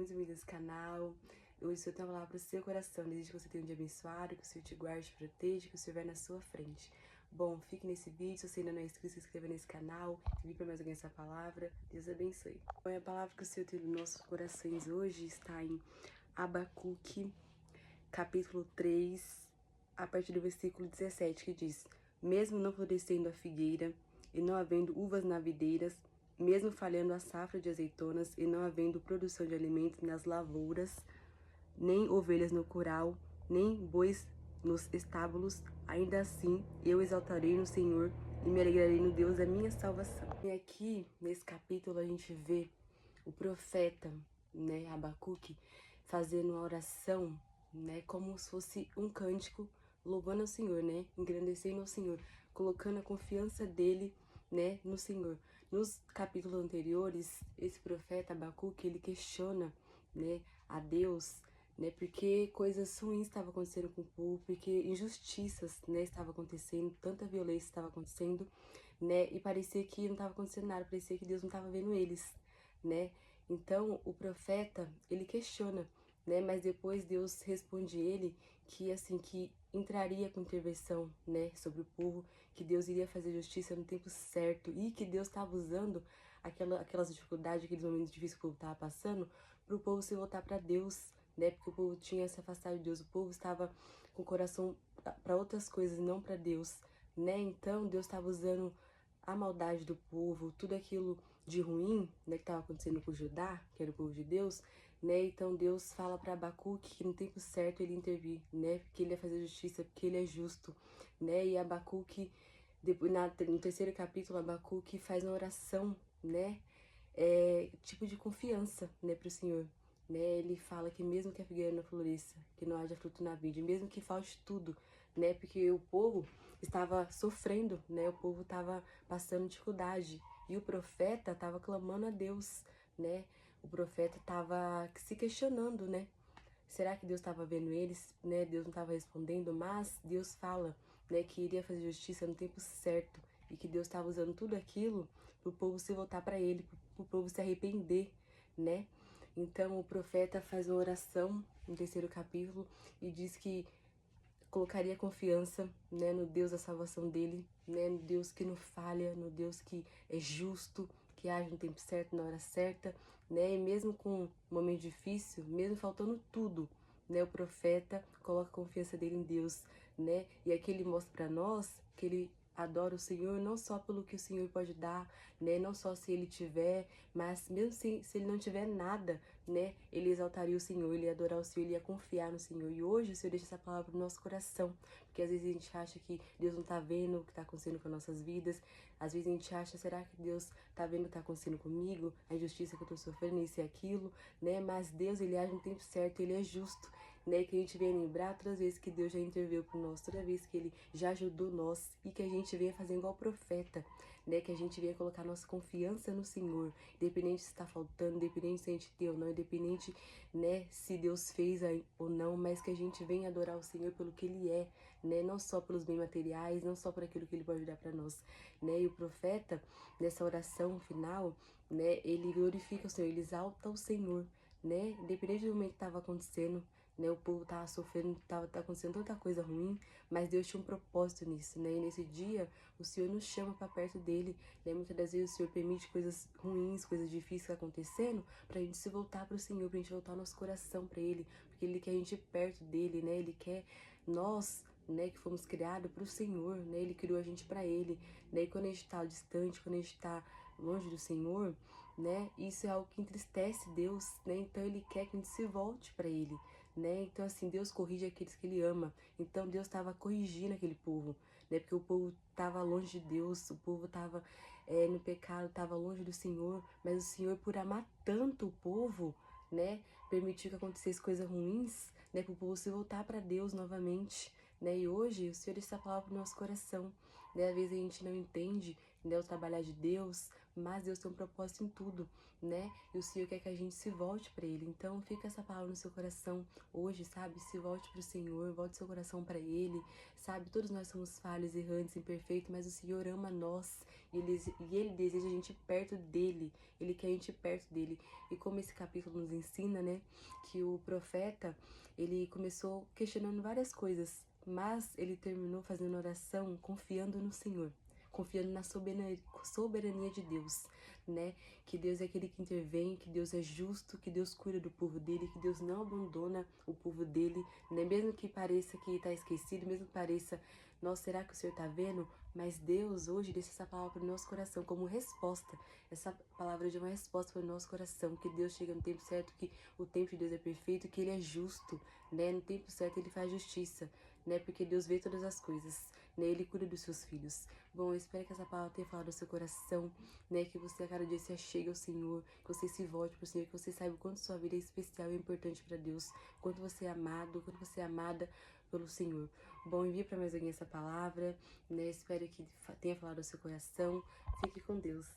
muito bem-vindo a esse canal. Hoje o Senhor tem uma palavra para o seu coração. Desejo que você tenha um dia abençoado, que o Senhor te guarde, te proteja, que o Senhor vai na sua frente. Bom, fique nesse vídeo. Se você ainda não é inscrito, se inscreva nesse canal. Vim para mais alguém essa palavra. Deus abençoe. Bom, a palavra que o Senhor tem nos nossos corações hoje está em Abacuque, capítulo 3, a partir do versículo 17, que diz: Mesmo não florescendo a figueira, e não havendo uvas na videiras, mesmo falhando a safra de azeitonas, e não havendo produção de alimentos nas lavouras, nem ovelhas no curral, nem bois nos estábulos, ainda assim eu exaltarei no Senhor e me alegrarei no Deus da minha salvação. E aqui, nesse capítulo, a gente vê o profeta, né, Abacuque, fazendo uma oração, né, como se fosse um cântico, louvando ao Senhor, né, engrandecendo ao Senhor, colocando a confiança dele, né, no Senhor. Nos capítulos anteriores, esse profeta Abacuque, ele questiona, né, a Deus, né, porque coisas ruins estavam acontecendo com o povo, porque injustiças, né, estavam acontecendo, tanta violência estava acontecendo, né, e parecia que não estava acontecendo nada, parecia que Deus não estava vendo eles, né. Então o profeta, ele questiona, né, mas depois Deus responde ele que assim, que entraria com intervenção, né, sobre o povo, que Deus iria fazer justiça no tempo certo e que Deus estava usando aquelas dificuldades, aqueles momentos difíceis que o povo estava passando, para o povo se voltar para Deus, né, porque o povo tinha se afastado de Deus, o povo estava com o coração para outras coisas, não para Deus, né. Então Deus estava usando a maldade do povo, tudo aquilo de ruim, né, que estava acontecendo com Judá, que era o povo de Deus, né. Então Deus fala para Abacuque que no tempo certo ele intervir, né, porque ele ia fazer justiça, porque ele é justo, né. E Abacuque, depois, no terceiro capítulo, Abacuque faz uma oração, né, tipo de confiança, né, para o Senhor. Né, ele fala que mesmo que a figueira não floresça, que não haja fruto na vide, mesmo que falte tudo, né, porque o povo estava sofrendo, né, o povo estava passando dificuldade, e o profeta estava clamando a Deus, né, o profeta estava se questionando, né, será que Deus estava vendo eles, né, Deus não estava respondendo, mas Deus fala, né, que iria fazer justiça no tempo certo, e que Deus estava usando tudo aquilo para o povo se voltar para ele, para o povo se arrepender, né. Então o profeta faz uma oração no terceiro capítulo e diz que colocaria confiança, né, no Deus da salvação dele, né, no Deus que não falha, no Deus que é justo, que age no tempo certo, na hora certa, né, e mesmo com um momento difícil, mesmo faltando tudo, né, o profeta coloca a confiança dele em Deus, né, e aqui ele mostra para nós que ele adora o Senhor não só pelo que o Senhor pode dar, né, não só se ele tiver, mas mesmo se ele não tiver nada, né, ele exaltaria o Senhor, ele ia adorar o Senhor, ele ia confiar no Senhor. E hoje o Senhor deixa essa palavra no nosso coração, porque às vezes a gente acha que Deus não tá vendo o que tá acontecendo com as nossas vidas, às vezes a gente acha, será que Deus tá vendo o que tá acontecendo comigo, a injustiça que eu tô sofrendo, isso e aquilo, né, mas Deus, ele age no tempo certo, ele é justo, né, que a gente venha lembrar todas as vezes que Deus já interveio por nós, toda vez que ele já ajudou nós, e que a gente venha fazer igual o profeta, né, que a gente venha colocar nossa confiança no Senhor, independente se está faltando, independente se a gente tem ou não, independente, né, se Deus fez ou não, mas que a gente venha adorar o Senhor pelo que Ele é, né, não só pelos bens materiais, não só por aquilo que Ele pode dar para nós, né, e o profeta, nessa oração final, né, ele glorifica o Senhor, ele exalta o Senhor, né, independente do momento que estava acontecendo, né, o povo tava sofrendo, tava acontecendo tanta coisa ruim, mas Deus tinha um propósito nisso, né, e nesse dia o Senhor nos chama para perto dele, né, muitas das vezes o Senhor permite coisas ruins, coisas difíceis acontecendo, pra gente se voltar pro Senhor, pra gente voltar o nosso coração pra Ele, porque Ele quer a gente perto dele, né, Ele quer nós, né, que fomos criados pro Senhor, né, Ele criou a gente pra Ele, né, e quando a gente tá distante, quando a gente tá longe do Senhor, né, isso é algo que entristece Deus, né, então Ele quer que a gente se volte pra Ele, né, então assim, Deus corrige aqueles que Ele ama, então Deus estava corrigindo aquele povo, né, porque o povo estava longe de Deus, o povo estava no pecado, estava longe do Senhor, mas o Senhor, por amar tanto o povo, né, permitiu que acontecesse coisas ruins, né, para o povo se voltar para Deus novamente, né, e hoje o Senhor deixa essa palavra no nosso coração, né, às vezes a gente não entende, né, o trabalhar de Deus, mas Deus tem um propósito em tudo, né? E o Senhor quer que a gente se volte para Ele. Então, fica essa palavra no seu coração hoje, sabe? Se volte para o Senhor, volte seu coração para Ele, sabe? Todos nós somos falhos, errantes, imperfeitos, mas o Senhor ama nós e Ele deseja a gente perto dEle. Ele quer a gente perto dEle. E como esse capítulo nos ensina, né? Que o profeta, ele começou questionando várias coisas, mas ele terminou fazendo oração confiando no Senhor, confiando na soberania de Deus, né? Que Deus é aquele que intervém, que Deus é justo, que Deus cuida do povo dele, que Deus não abandona o povo dele, né? Mesmo que pareça que está esquecido, mesmo que pareça, nossa, será que o Senhor está vendo? Mas Deus hoje deixa essa palavra para o nosso coração como resposta. Essa palavra de uma resposta para o nosso coração, que Deus chega no tempo certo, que o tempo de Deus é perfeito, que Ele é justo, né? No tempo certo Ele faz justiça, né? Porque Deus vê todas as coisas, né? Ele cuida dos seus filhos. Bom, eu espero que essa palavra tenha falado ao seu coração, né? Que você a cada dia se achegue ao Senhor, que você se volte para o Senhor, que você saiba o quanto sua vida é especial e importante para Deus, quanto você é amado, quanto você é amada pelo Senhor. Bom, envie para mais alguém essa palavra, né? Espero que tenha falado ao seu coração. Fique com Deus.